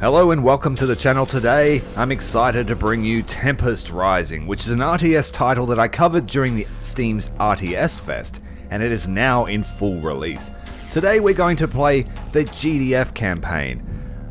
Hello and welcome to the channel. Today, I'm excited to bring you Tempest Rising, which is an RTS title that I covered during the Steam's RTS Fest, and it is now in full release. Today we're going to play the GDF campaign.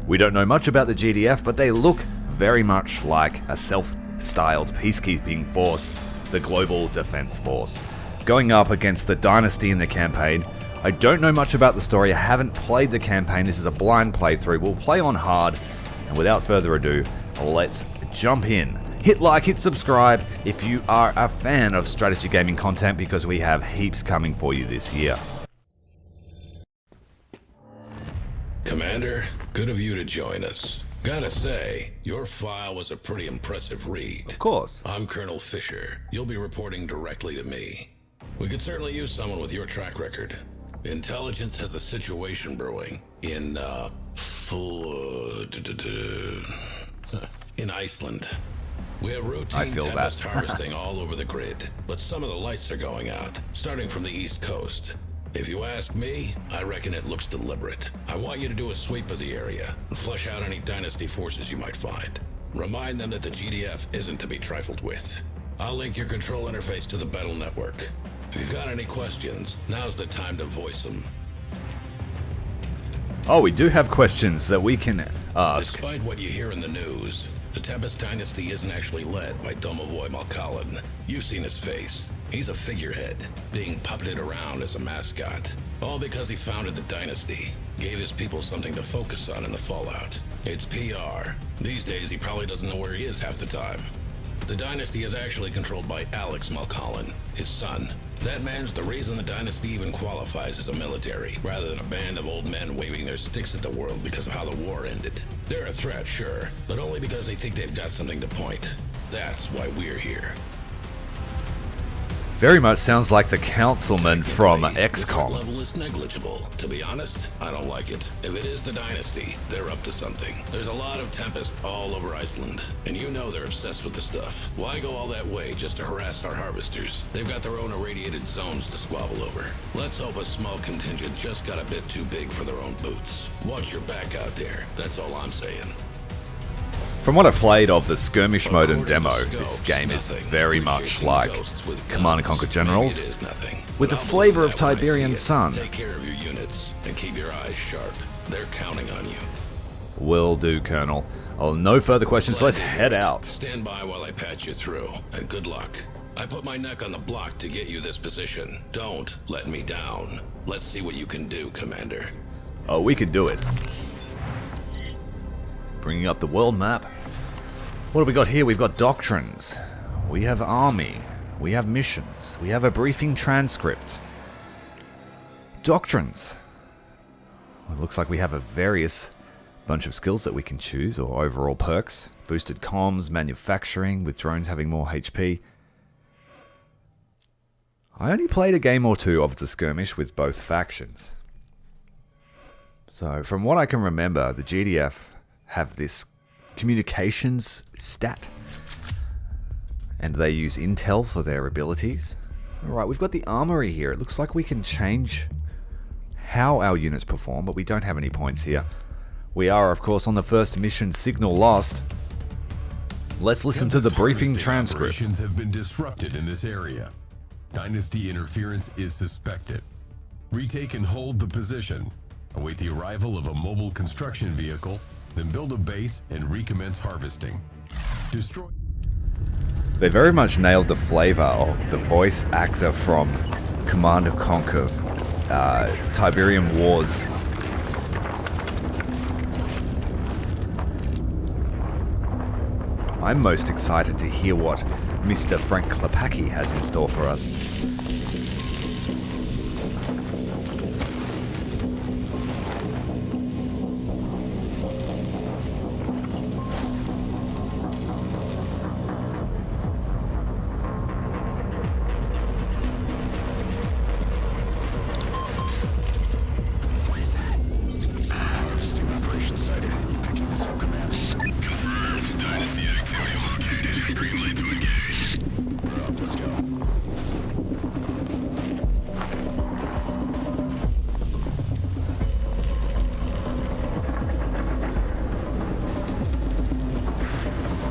We don't know much about the GDF, but they look very much like a self-styled peacekeeping force, the Global Defense Force, going up against the Dynasty in the campaign. I don't know much about the story, I haven't played the campaign, this is a blind playthrough. We'll play on hard, and without further ado, let's jump in. Hit like, hit subscribe if you are a fan of strategy gaming content, because we have heaps coming for you this year. Commander, good of you to join us. Gotta say, your file was a pretty impressive read. Of course. I'm Colonel Fisher. You'll be reporting directly to me. We could certainly use someone with your track record. Intelligence has a situation brewing in Iceland. We have routine Tempest harvesting all over the grid, but some of the lights are going out, starting from the east coast. If you ask me, I reckon it looks deliberate. I want you to do a sweep of the area and flush out any Dynasty forces you might find. Remind them that the GDF isn't to be trifled with. I'll link your control interface to the battle network. If you've got any questions, now's the time to voice them. Oh, we do have questions that we can ask. Despite what you hear in the news, the Tempest Dynasty isn't actually led by Domovoy Malkalin. You've seen his face. He's a figurehead, being puppeted around as a mascot. All because he founded the Dynasty, gave his people something to focus on in the fallout. It's PR. These days he probably doesn't know where he is half the time. The Dynasty is actually controlled by Alex Malkalin, his son. That man's the reason the Dynasty even qualifies as a military, rather than a band of old men waving their sticks at the world because of how the war ended. They're a threat, sure, but only because they think they've got something to point. That's why we're here. Very much sounds like the councilman from XCOM. The level is negligible. To be honest, I don't like it. If it is the Dynasty, they're up to something. There's a lot of Tempest all over Iceland, and you know they're obsessed with the stuff. Why go all that way just to harass our harvesters? They've got their own irradiated zones to squabble over. Let's hope a small contingent just got a bit too big for their own boots. Watch your back out there. That's all I'm saying. From what I've played of the skirmish mode and demo, this game is very much like Command & Conquer Generals, with the flavor of Tiberian Sun. Take care of your units and keep your eyes sharp. They're counting on you. Will do, Colonel. Oh, no further questions, let's head out. Stand by while I patch you through, and good luck. I put my neck on the block to get you this position. Don't let me down. Let's see what you can do, Commander. Oh, we can do it. Bringing up the world map. What have we got here? We've got doctrines. We have army. We have missions. We have a briefing transcript. Doctrines. Well, it looks like we have a various bunch of skills that we can choose, or overall perks. Boosted comms, manufacturing, with drones having more HP. I only played a game or two of the skirmish with both factions. So, from what I can remember, the GDF have this communications stat, and they use intel for their abilities. Alright, we've got the armory here. It looks like we can change how our units perform, but we don't have any points here. We are, of course, on the first mission, Signal Lost. Let's listen to the briefing transcript. Operations have been disrupted in this area. Dynasty interference is suspected. Retake and hold the position. Await the arrival of a mobile construction vehicle, then build a base and recommence harvesting. Destroy. They very much nailed the flavor of the voice actor from Command & Conquer, Tiberian Wars. I'm most excited to hear what Mr. Frank Klepacki has in store for us.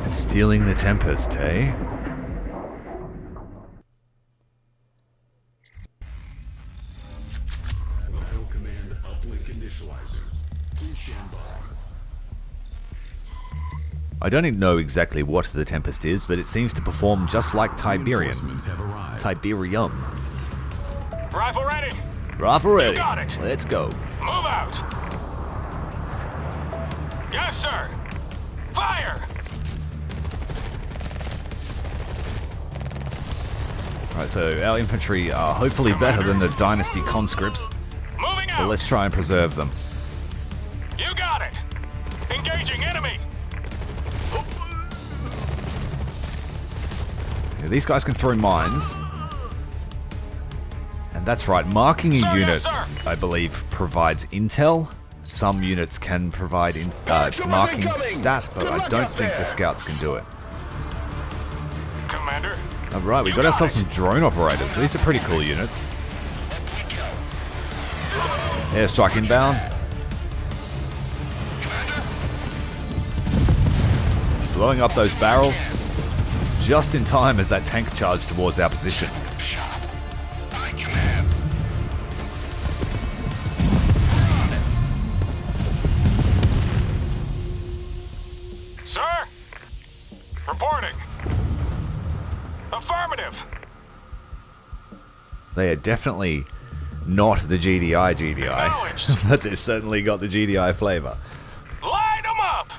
Stealing the Tempest, eh? Battle command uplink initializing. Please stand by. I don't even know exactly what the Tempest is, but it seems to perform just like Tiberian. Reinforcements have arrived. Tiberium. Rifle ready. Rifle ready. You got it. Let's go. Move out. Yes, sir. Fire. Alright, so our infantry are hopefully better than the Dynasty conscripts, Moving but out. let's try and preserve them. You got it. Engaging enemy. Yeah, these guys can throw mines. And that's right, marking a Sir, unit, yes, sir. I believe, provides intel. Some units can provide marking stat, but I don't think the scouts can do it. Commander. Alright, we got ourselves some drone operators. These are pretty cool units. Airstrike inbound. Blowing up those barrels. Just in time as that tank charged towards our position. Sir. Reporting. Affirmative. They are definitely not the GDI, but they certainly got the GDI flavor. Line them up.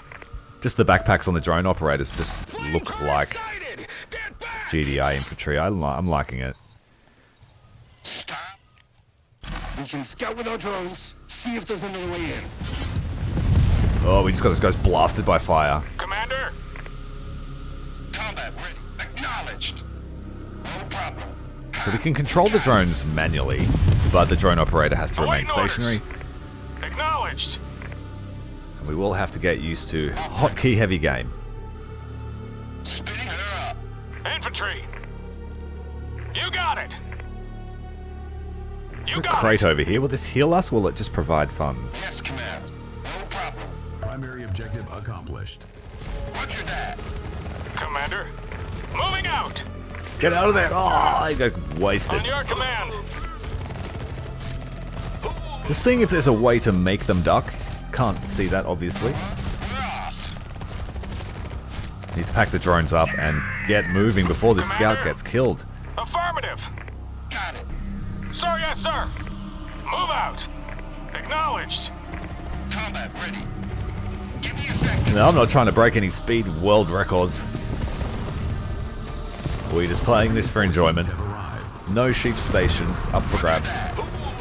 Just the backpacks on the drone operators just look like GDI infantry. I'm liking it. Stop. We can scout with our drones, see if there's another way in. Oh, we just got those guys blasted by fire. Commander. Combat ready. Acknowledged. No problem. So we can control the drones manually, but the drone operator has to remain Awaiting orders. stationary. Acknowledged. And we will have to get used to hotkey heavy game. Spinning her up. Infantry. You got it. You Got a got crate it. over here. Will this heal us? Will it just provide funds? Yes, command. No problem. Primary objective accomplished. Roger that. Commander. Moving out. Get out of there! Oh, I got wasted. On your command. Just seeing if there's a way to make them duck. Can't see that, obviously. Need to pack the drones up and get moving before the scout Commander. gets killed. Affirmative. Got it. Sir, yes, sir. Move out. Acknowledged. Combat ready. Give me a second. No, I'm not trying to break any speed world records. We're just playing this for enjoyment. Have arrived. No sheep stations up for grabs.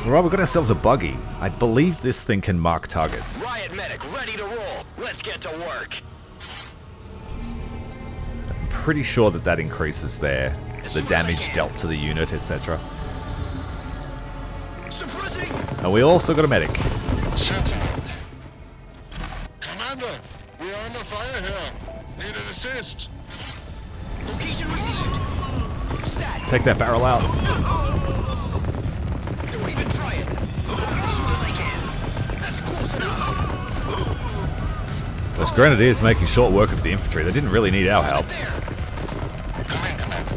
Alright, we've got ourselves a buggy. I believe this thing can mark targets. Riot medic ready to roll. Let's get to work. Pretty sure that that increases the damage dealt to the unit, etc. Suppressing. And we also got a medic. Sentinel. Commander, we are under fire here. Need an assist. Location received. Stat. Take that barrel out. Don't even try it. As soon as I can. That's close enough. Those grenadiers making short work of the infantry. They didn't really need our help. There. Come in, Commander.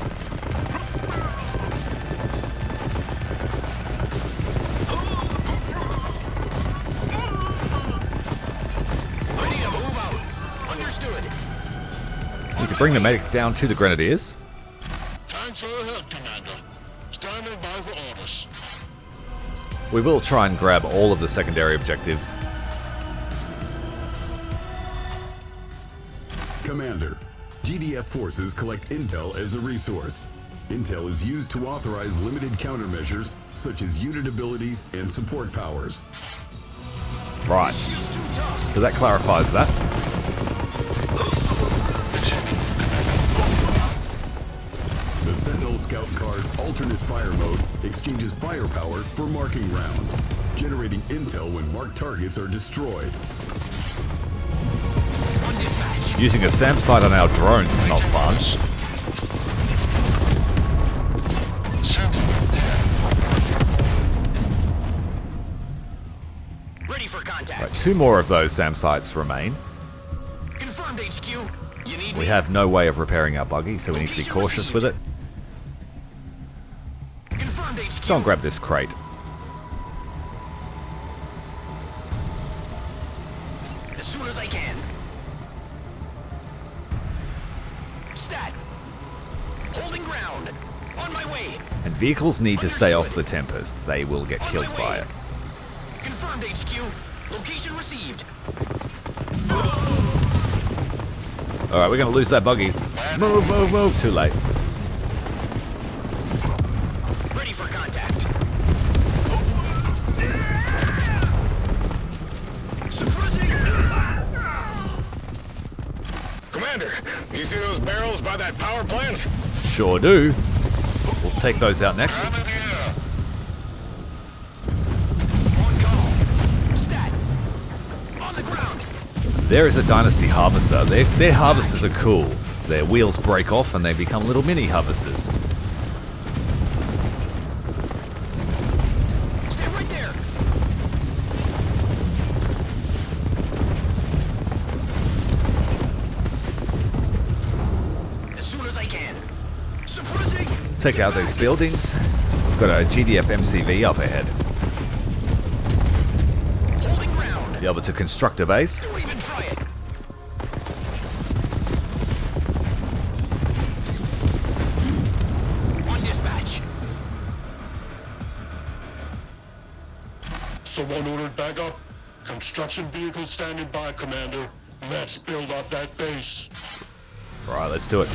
Ready to move out. Understood. Need to bring the medic down to the grenadiers. Thanks for the help, Commander. Standing by for orders. We will try and grab all of the secondary objectives. Commander, GDF forces collect intel as a resource. Intel is used to authorize limited countermeasures, such as unit abilities and support powers. Right. So that clarifies that. The Sentinel Scout car's alternate fire mode exchanges firepower for marking rounds, generating intel when marked targets are destroyed. Using a SAM sight on our drones is not fun. Ready for contact. Right, 2 more of those SAM sights remain. Confirmed, HQ. You need We me? have no way of repairing our buggy, so we need to be cautious with it. Confirmed HQ. Let's go and grab this crate. As soon as I can. Stat. Holding ground. On my way. And vehicles need to stay off the Tempest. They will get killed by it. Confirmed HQ. Location received. Alright, we're going to lose that buggy. Move, move, move. Too late. Ready for contact. Suppressing. Commander, you see those barrels by that power plant? Sure do. We'll take those out next. On call. Stat. On the ground. There is a Dynasty Harvester. Their harvesters are cool. Their wheels break off and they become little mini harvesters. Stay right there. As soon as I can. Suppressing. Take out these buildings. We've got a GDF MCV up ahead. Holding ground. Be able to construct a base. Don't even try it. On dispatch. Someone ordered backup. Construction vehicle standing by, Commander. Let's build up that base. Right, let's do it.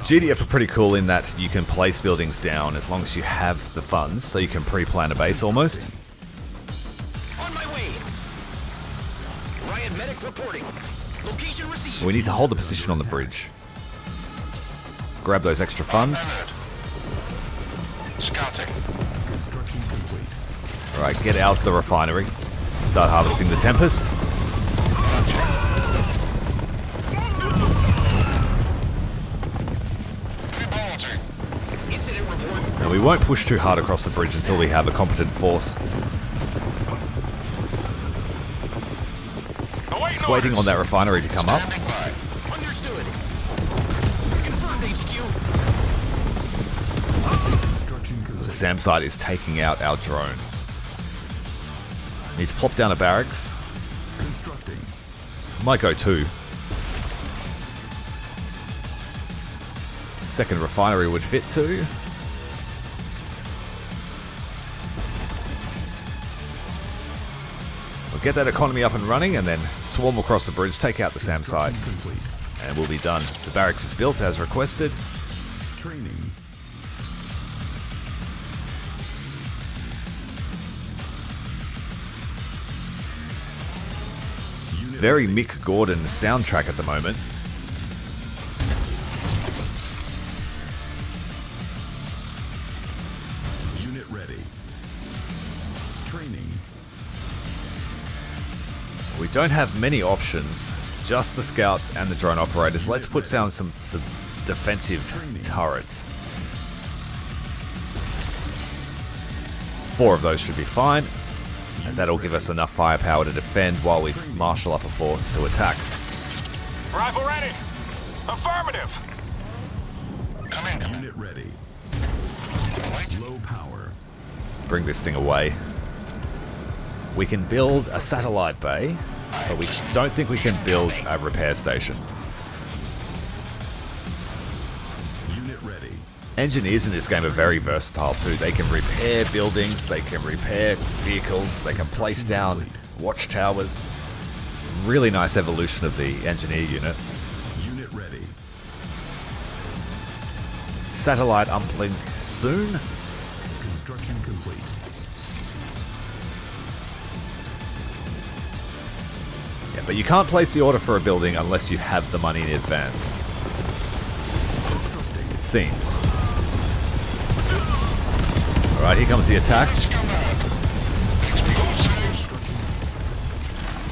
GDF are pretty cool in that you can place buildings down as long as you have the funds, so you can pre-plan a base almost. On my way. Riot medic reporting. Location received. We need to hold the position on the bridge. Grab those extra funds. Scouting. Construction complete. Alright, get out the refinery. Start harvesting the Tempest. Incident report. And we won't push too hard across the bridge until we have a competent force. Just waiting on that refinery to come up. Understood. Confirmed HQ. Construction The complete. SAM site is taking out our drones. Need to plop down a barracks. Constructing. Might go two. Second refinery would fit too. We'll get that economy up and running and then swarm across the bridge, take out the SAM Construction sites, complete. and we'll be done. The barracks is built as requested. Training. Unit Very ready. Mick Gordon soundtrack at the moment. Unit ready. Training. We don't have many options, just the scouts and the drone operators. Let's put down some defensive turrets. 4 of those should be fine, and that'll give us enough firepower to defend while we marshal up a force to attack. Rifle ready. Affirmative. Commander. Unit ready. Low power. Bring this thing away. We can build a satellite bay, but we don't think we can build a repair station. Unit ready. Engineers in this game are very versatile too. They can repair buildings, they can repair vehicles, they can place down watchtowers. Really nice evolution of the engineer unit. Unit ready. Satellite uplink soon. Construction complete. Yeah, but you can't place the order for a building unless you have the money in advance. Constructing. It seems. Alright, here comes the attack.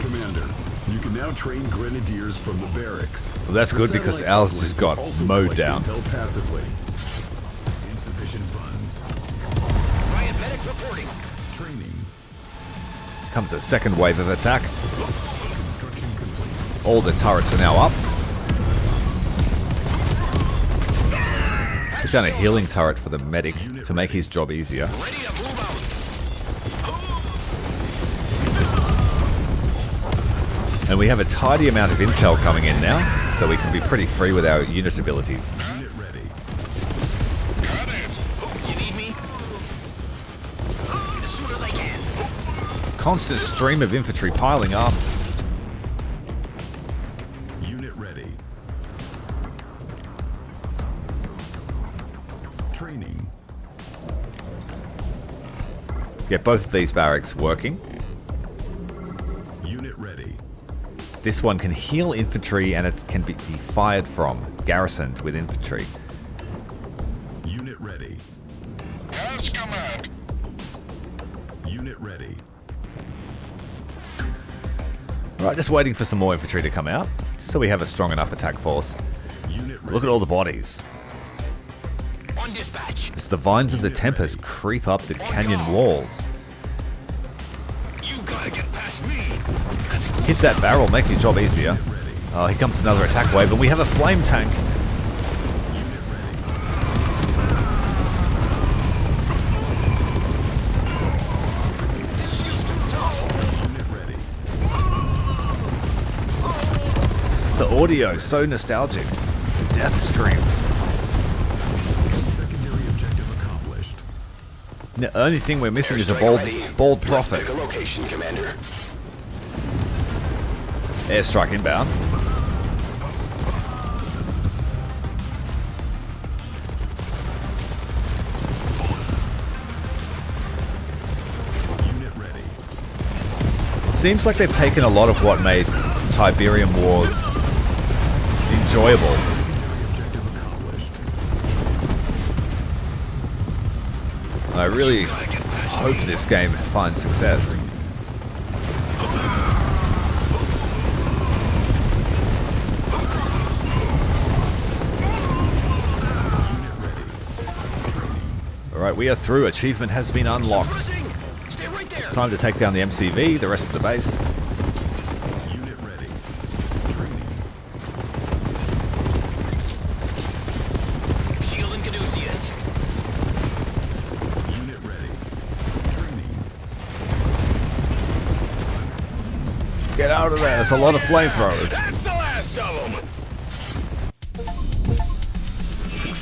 Commander, you can now train grenadiers from the barracks. Well, that's good The because satellite ours just uplink got will also mowed collect down. intel passively. Insufficient funds. Riot medic reporting. Training. Comes a second wave of attack. Construction complete. All the turrets are now up. Put down a healing turret for the medic to make his job easier. Ready to move out. And we have a tidy amount of intel coming in now, so we can be pretty free with our unit abilities. Unit ready. Got it. You need me? As soon as I can. Constant stream of infantry piling up. Unit ready. Training. Get both of these barracks working. Unit ready. This one can heal infantry and it can be fired from, garrisoned with infantry. Unit ready. Yes, command. Unit ready. Alright, just waiting for some more infantry to come out, so we have a strong enough attack force. Unit ready. Look at all the bodies. On dispatch. As the vines of the Tempest creep up the canyon walls. You gotta get past me. Hit that barrel, make your job easier. Oh, here comes another attack wave, and we have a flame tank. Unit ready. This shield's too tough. Unit ready. The audio, so nostalgic. Death screams. Secondary objective accomplished. The only thing we're missing is a bold prophet. Pick a location, Commander. Airstrike inbound. Unit ready. It seems like they've taken a lot of what made Tiberium Wars enjoyable. Secondary objective accomplished. I really hope this game finds success. Alright, we are through. Achievement has been unlocked. Stay right there. Time to take down the MCV, the rest of the base. Unit ready. Training. Shield and Caduceus. Unit ready. Training. Get out of there. There's a lot of flamethrowers. That's the last of them.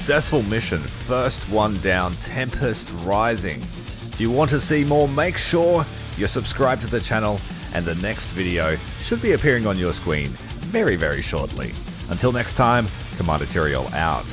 Successful mission. First one down. Tempest Rising. If you want to see more, make sure you're subscribed to the channel, and the next video should be appearing on your screen very, very shortly. Until next time, Commander Tyrael out.